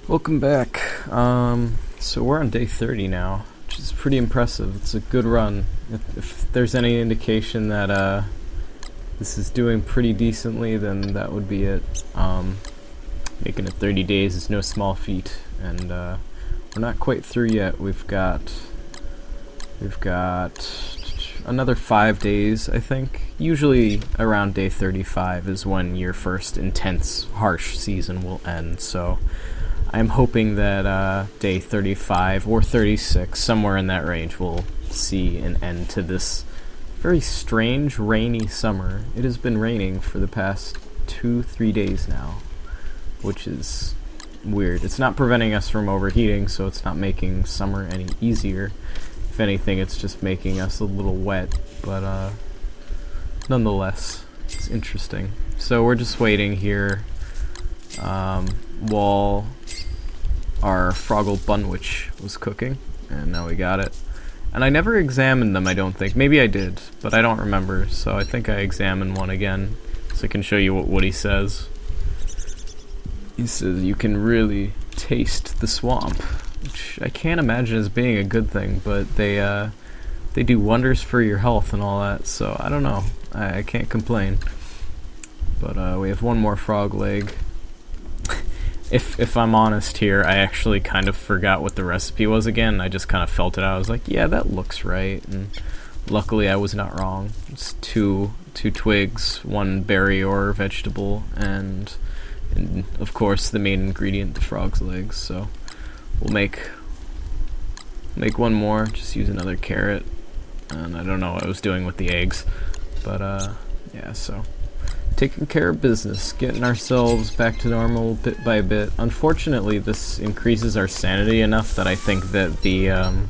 Welcome back. So we're on day 30 now, which is pretty impressive. It's a good run. If there's any indication that this is doing pretty decently, then that would be it. Making it 30 days is no small feat, and we're not quite through yet. We've got another 5 days, I think. Usually around day 35 is when your first intense, harsh season will end, so I'm hoping that day 35 or 36, somewhere in that range, will see an end to this very strange, rainy summer. It has been raining for the past 2-3 days now, which is weird. It's not preventing us from overheating, so it's not making summer any easier. If anything, it's just making us a little wet, but nonetheless, it's interesting. So we're just waiting here while our Froggle Bunwich was cooking, and now we got it. And I never examined them, I don't think. Maybe I did, but I don't remember, so I think I examined one again, so I can show you what he says. He says, "You can really taste the swamp," which I can't imagine as being a good thing, but they do wonders for your health and all that, so I don't know. I can't complain. But we have one more frog leg. If I'm honest here, I actually kind of forgot what the recipe was again. I just kind of felt it out. I was like, yeah, that looks right, and luckily I was not wrong. It's two twigs, one berry or vegetable, and of course the main ingredient, the frog's legs. So we'll make one more, just use another carrot, and I don't know what I was doing with the eggs, but yeah, so taking care of business, getting ourselves back to normal bit by bit. Unfortunately, this increases our sanity enough that I think that the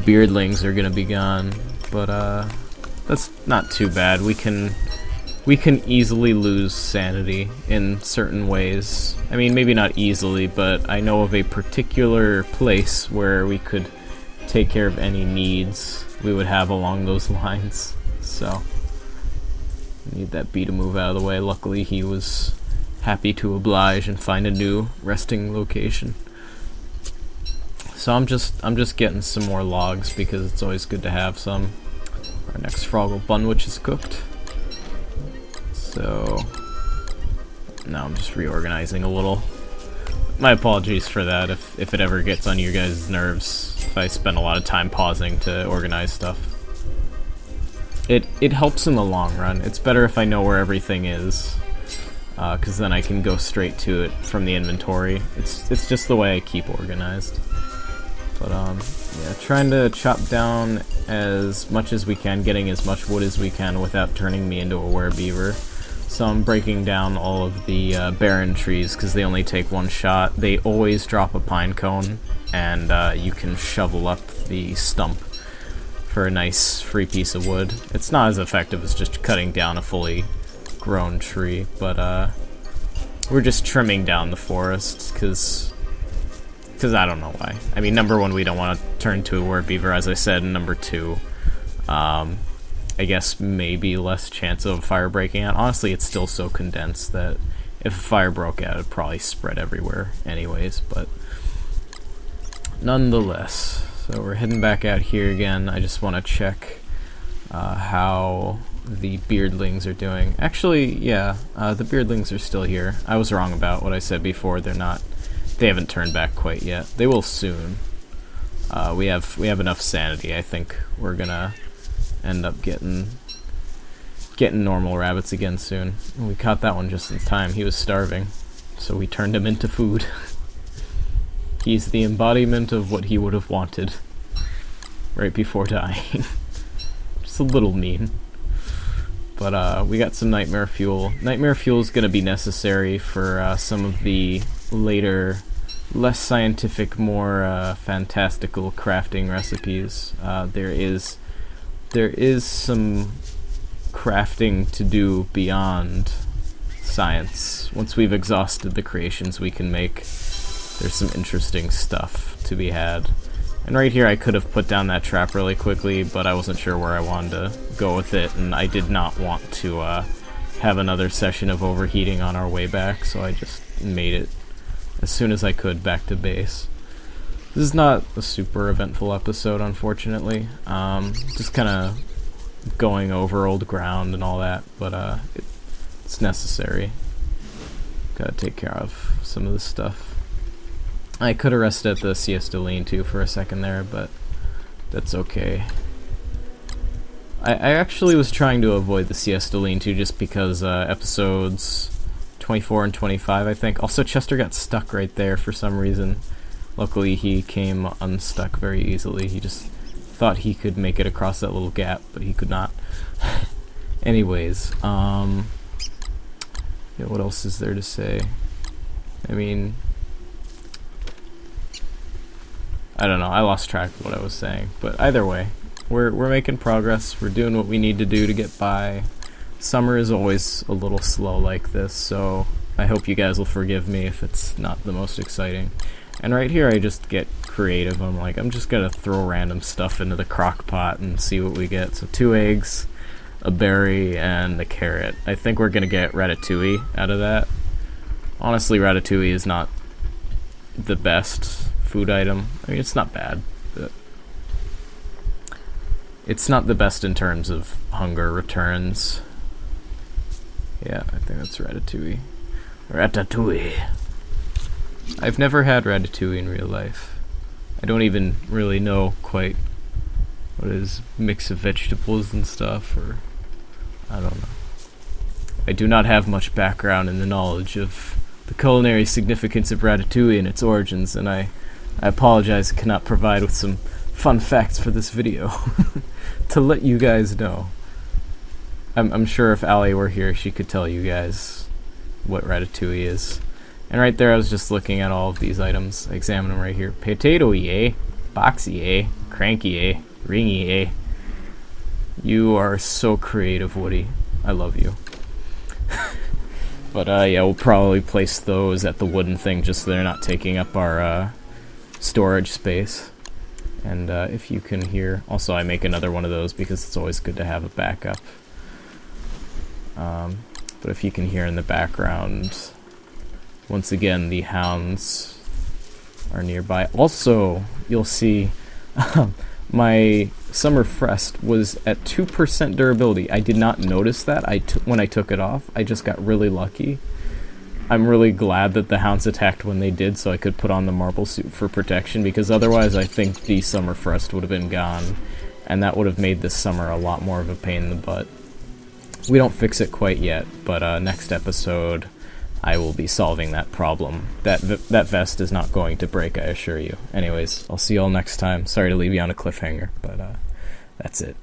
beardlings are gonna be gone, but that's not too bad. We can easily lose sanity in certain ways. I mean, maybe not easily, but I know of a particular place where we could take care of any needs we would have along those lines. So need that bee to move out of the way. Luckily, he was happy to oblige and find a new resting location. So I'm just getting some more logs because it's always good to have some. Our next Froggle Bunwich is cooked. So now I'm just reorganizing a little. My apologies for that if it ever gets on you guys' nerves, if I spend a lot of time pausing to organize stuff. It helps in the long run. It's better if I know where everything is, because then I can go straight to it from the inventory. It's just the way I keep organized. But yeah, trying to chop down as much as we can, getting as much wood as we can without turning me into a werebeaver. So I'm breaking down all of the barren trees because they only take one shot. They always drop a pine cone, and you can shovel up the stump for a nice free piece of wood. It's not as effective as just cutting down a fully grown tree, but we're just trimming down the forest because I don't know why. I mean, number one, we don't want to turn to a werebeaver, as I said, and number two, I guess maybe less chance of a fire breaking out. Honestly, it's still so condensed that if a fire broke out, it'd probably spread everywhere anyways, but nonetheless. So we're heading back out here again. I just want to check how the beardlings are doing. Actually, yeah, the beardlings are still here. I was wrong about what I said before. They haven't turned back quite yet. They will soon. We have enough sanity. I think we're gonna end up getting normal rabbits again soon. We caught that one just in time. He was starving, so we turned him into food. He's the embodiment of what he would have wanted right before dying. Just a little mean. But we got some nightmare fuel. Nightmare fuel is going to be necessary for some of the later, less scientific, more fantastical crafting recipes. There is some crafting to do beyond science. Once we've exhausted the creations we can make, there's some interesting stuff to be had. And right here I could have put down that trap really quickly, but I wasn't sure where I wanted to go with it, and I did not want to have another session of overheating on our way back, so I just made it as soon as I could back to base. This is not a super eventful episode, unfortunately. Just kind of going over old ground and all that, but it's necessary. Gotta take care of some of this stuff. I could have rested at the Siesta Lean-To for a second there, but that's okay. I actually was trying to avoid the Siesta Lean-To just because episodes 24 and 25, I think. Also, Chester got stuck right there for some reason. Luckily, he came unstuck very easily. He just thought he could make it across that little gap, but he could not. Anyways, yeah, what else is there to say? I mean, I don't know. I lost track of what I was saying, but either way, we're making progress. We're doing what we need to do to get by. Summer is always a little slow like this, so I hope you guys will forgive me if it's not the most exciting. And right here I just get creative. I'm like, I'm just gonna throw random stuff into the crock pot and see what we get. So 2 eggs, a berry, and a carrot. I think we're gonna get ratatouille out of that. Honestly, ratatouille is not the best food item. I mean, it's not bad, but it's not the best in terms of hunger returns. Yeah, I think that's ratatouille. Ratatouille. I've never had ratatouille in real life. I don't even really know quite what it is, mix of vegetables and stuff, or I don't know. I do not have much background in the knowledge of the culinary significance of ratatouille and its origins, and I apologize I cannot provide with some fun facts for this video to let you guys know. I'm sure if Allie were here, she could tell you guys what ratatouille is. And right there, I was just looking at all of these items. I examine them right here. Potato-y, eh? Boxy, eh? Cranky, eh? Ringy, eh? You are so creative, Woody. I love you. But yeah, we'll probably place those at the wooden thing just so they're not taking up our storage space. And if you can hear, also I make another one of those because it's always good to have a backup. But if you can hear in the background, once again, the hounds are nearby. Also, you'll see my Summer Frest was at 2% durability. I did not notice that when I took it off. I just got really lucky. I'm really glad that the hounds attacked when they did, so I could put on the marble suit for protection, because otherwise I think the Summer Frest would have been gone, and that would have made this summer a lot more of a pain in the butt. We don't fix it quite yet, but next episode I will be solving that problem. That vest is not going to break, I assure you. Anyways, I'll see you all next time. Sorry to leave you on a cliffhanger, but that's it.